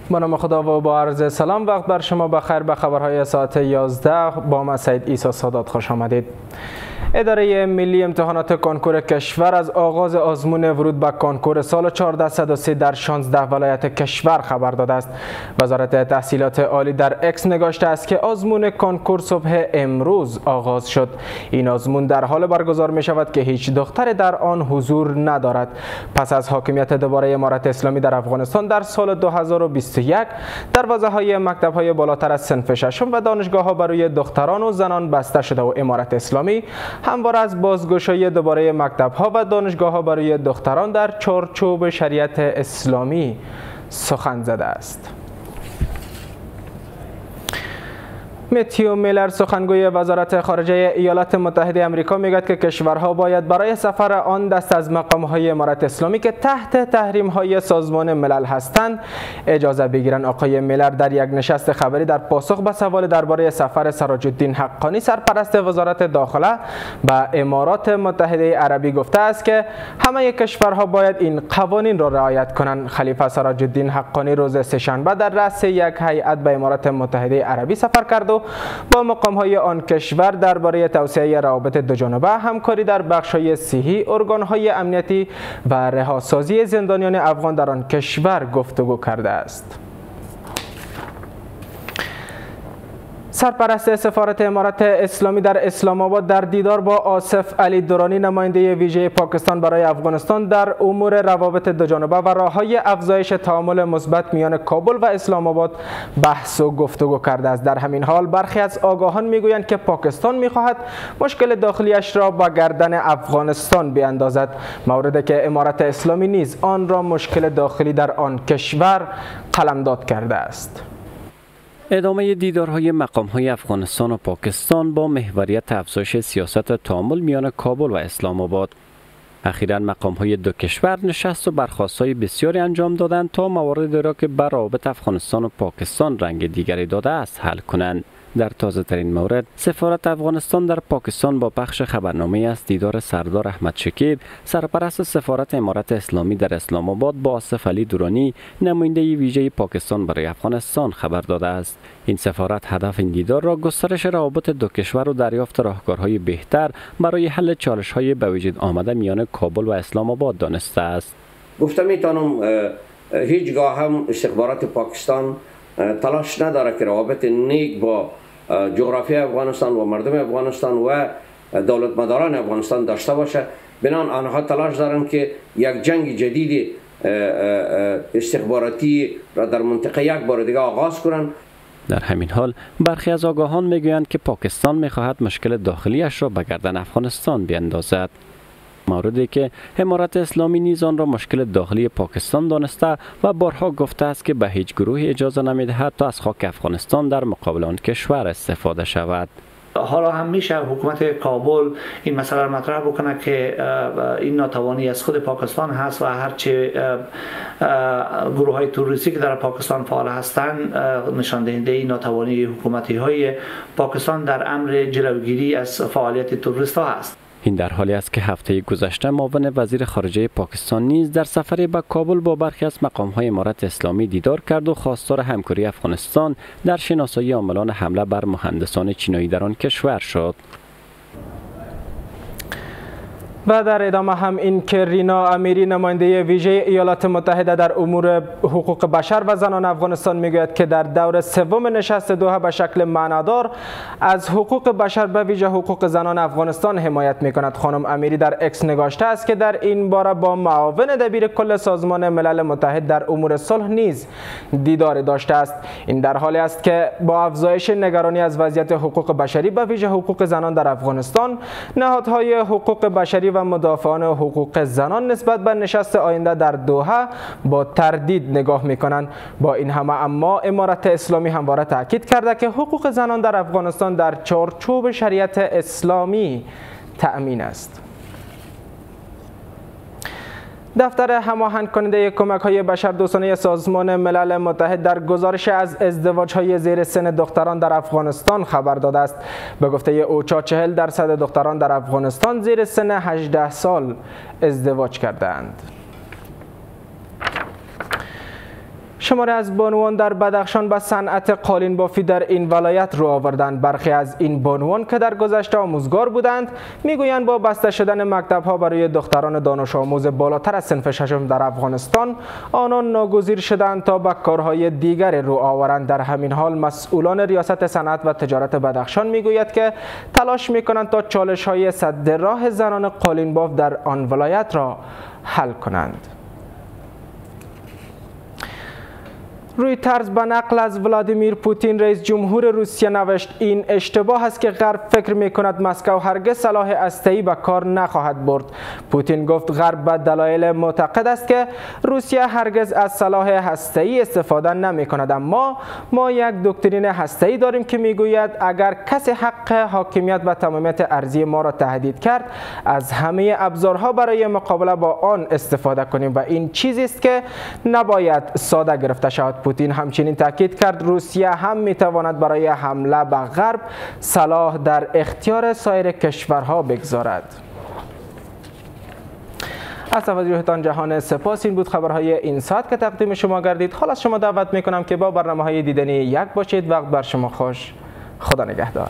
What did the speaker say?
با نام خدا و با عرض سلام، وقت بر شما بخیر. به خبرهای ساعت 11 با من سید عیسی سادات خوش آمدید. اداره ملی امتحانات کنکور کشور از آغاز آزمون ورود به کنکور سال 1403 در 16 ولایت کشور خبر داده است. وزارت تحصیلات عالی در اکس نگاشته است که آزمون کنکور صبح امروز آغاز شد. این آزمون در حال برگزار می شود که هیچ دختر در آن حضور ندارد. پس از حاکمیت دوباره امارت اسلامی در افغانستان در سال 2021 دروازه‌های مکتب‌های بالاتر از صنف ششم و دانشگاه‌ها برای دختران و زنان بسته شده و امارت اسلامی همواره از بازگشایی دوباره مکتب‌ها و دانشگاه‌ها برای دختران در چارچوب شریعت اسلامی سخن زده است. متیو میلر سخنگوی وزارت خارجه ایالات متحده آمریکا میگوید که کشورها باید برای سفر آن دست از مقام‌های امارت اسلامی که تحت تحریم‌های سازمان ملل هستند اجازه بگیرند. آقای میلر در یک نشست خبری در پاسخ به سوال درباره سفر سراج الدین حقانی سرپرست وزارت داخله به امارات متحده عربی گفته است که همه کشورها باید این قوانین را رعایت کنند. خلیفه سراج الدین حقانی روز سه‌شنبه در رأس یک هیئت به امارات متحده عربی سفر کرد و با مقام‌های آن کشور درباره توسعه روابط دوجانبه، همکاری در بخش‌های صحی، ارگان‌های امنیتی و رهاسازی زندانیان افغان در آن کشور گفتگو کرده است. سرپرست سفارت امارات اسلامی در اسلام آباد در دیدار با آصف علی درانی نماینده ویژه پاکستان برای افغانستان در امور روابط دوجانبه و راه‌های افزایش تعامل مثبت میان کابل و اسلام آباد بحث و گفتگو کرده است. در همین حال برخی از آگاهان میگویند که پاکستان می‌خواهد مشکل داخلیش را به گردن افغانستان بیاندازد، موردی که امارات اسلامی نیز آن را مشکل داخلی در آن کشور قلمداد کرده است. ادامه دیدارهای مقام‌های افغانستان و پاکستان با محوریت افزایش سیاست تعامل میان کابل و اسلام آباد. اخیراً مقام‌های دو کشور نشست و برخاست‌های بسیاری انجام دادند تا مواردی را که بر روابط افغانستان و پاکستان رنگ دیگری داده است حل کنند. در تازه ترین مورد، سفارت افغانستان در پاکستان با پخش خبرنامه از دیدار سردار احمد شکیب، سرپرست سفارت امارت اسلامی در اسلام آباد با آصف علی درانی، نماینده ویژه پاکستان برای افغانستان خبر داده است. این سفارت هدف این دیدار را گسترش روابط دو کشور و دریافت راهکارهای بهتر برای حل چالش‌های به وجود آمده میان کابل و اسلام آباد دانسته است. گفته میتونم هیچگاه هم استخبارات پاکستان تلاش نداره که روابط نیک با جغرافی افغانستان و مردم افغانستان و دولتمداران افغانستان داشته باشه. بنان آنها تلاش دارند که یک جنگ جدید استخباراتی را در منطقه یک بار دیگه آغاز کنند. در همین حال برخی از آگاهان میگویند که پاکستان میخواهد مشکل داخلیش را به گردن افغانستان بیاندازد، موردی که امارت اسلامی نیز آن را مشکل داخلی پاکستان دانسته و بارها گفته است که به هیچ گروهی اجازه نمیدهد تا از خاک افغانستان در مقابل آن کشور استفاده شود. حالا هم میشه حکومت کابل این مسئله را مطرح بکنه که این ناتوانی از خود پاکستان هست و هرچه گروه های تروریستی که در پاکستان فعال هستند نشان دهنده این ناتوانی حکومتی های پاکستان در امر جلوگیری از فعالیت تروریست ها است. این در حالی است که هفته گذشته معاون وزیر خارجه پاکستان نیز در سفری به کابل با برخی از مقام‌های امارت اسلامی دیدار کرد و خواستار همکاری افغانستان در شناسایی عاملان حمله بر مهندسان چینایی در آن کشور شد. و در ادامه هم این که رینا امیری نماینده ویژه ایالات متحده در امور حقوق بشر و زنان افغانستان میگوید که در دور سوم نشست دوحه به شکل معنادار از حقوق بشر به ویژه حقوق زنان افغانستان حمایت میکند. خانم امیری در اکس نگاشته است که در این باره با معاون دبیر کل سازمان ملل متحد در امور صلح نیز دیدار داشته است. این در حالی است که با افزایش نگرانی از وضعیت حقوق بشری به ویژه حقوق زنان در افغانستان، نهادهای حقوق بشری و مدافعان حقوق زنان نسبت به نشست آینده در دوحه با تردید نگاه می‌کنند. با این همه اما امارت اسلامی همواره تاکید کرده که حقوق زنان در افغانستان در چارچوب شریعت اسلامی تأمین است. دفتر هماهنگ کننده کمک‌های بشردوستانه سازمان ملل متحد در گزارش از ازدواج‌های زیر سن دختران در افغانستان خبر داده است. به گفته اوچا 40% دختران در افغانستان زیر سن 18 سال ازدواج کردند. شماری از بانوان در بدخشان به صنعت قالین بافی در این ولایت رو آوردند. برخی از این بانوان که در گذشته آموزگار بودند میگویند با بسته شدن مکتب‌ها برای دختران دانش آموز بالاتر از صنف ششم در افغانستان آنان ناگزیر شدند تا به کارهای دیگر رو آورند. در همین حال مسئولان ریاست صنعت و تجارت بدخشان میگوید که تلاش میکنند تا چالش‌های سد راه زنان قالین باف در آن ولایت را حل کنند. روی طرز به نقل از ولادیمیر پوتین رئیس جمهور روسیه نوشت این اشتباه است که غرب فکر می کند مسکو هرگز سلاح هسته‌ای به کار نخواهد برد. پوتین گفت غرب به دلایل معتقد است که روسیه هرگز از سلاح هسته‌ای استفاده نمی کند، اما ما یک دکترین هسته‌ای داریم که می گوید اگر کسی حق حاکمیت و تمامیت ارضی ما را تهدید کرد از همه ابزارها برای مقابله با آن استفاده کنیم و این چیزی است که نباید ساده گرفته شود. پوتین همچنین تاکید کرد روسیه هم میتواند برای حمله به غرب سلاح در اختیار سایر کشورها بگذارد. از توجهتان جهان سپاس. این بود خبرهای این ساعت که تقدیم شما گردید. حالا از شما دعوت میکنم که با برنامه‌های دیدنی یک باشید. وقت بر شما خوش. خدا نگهدار.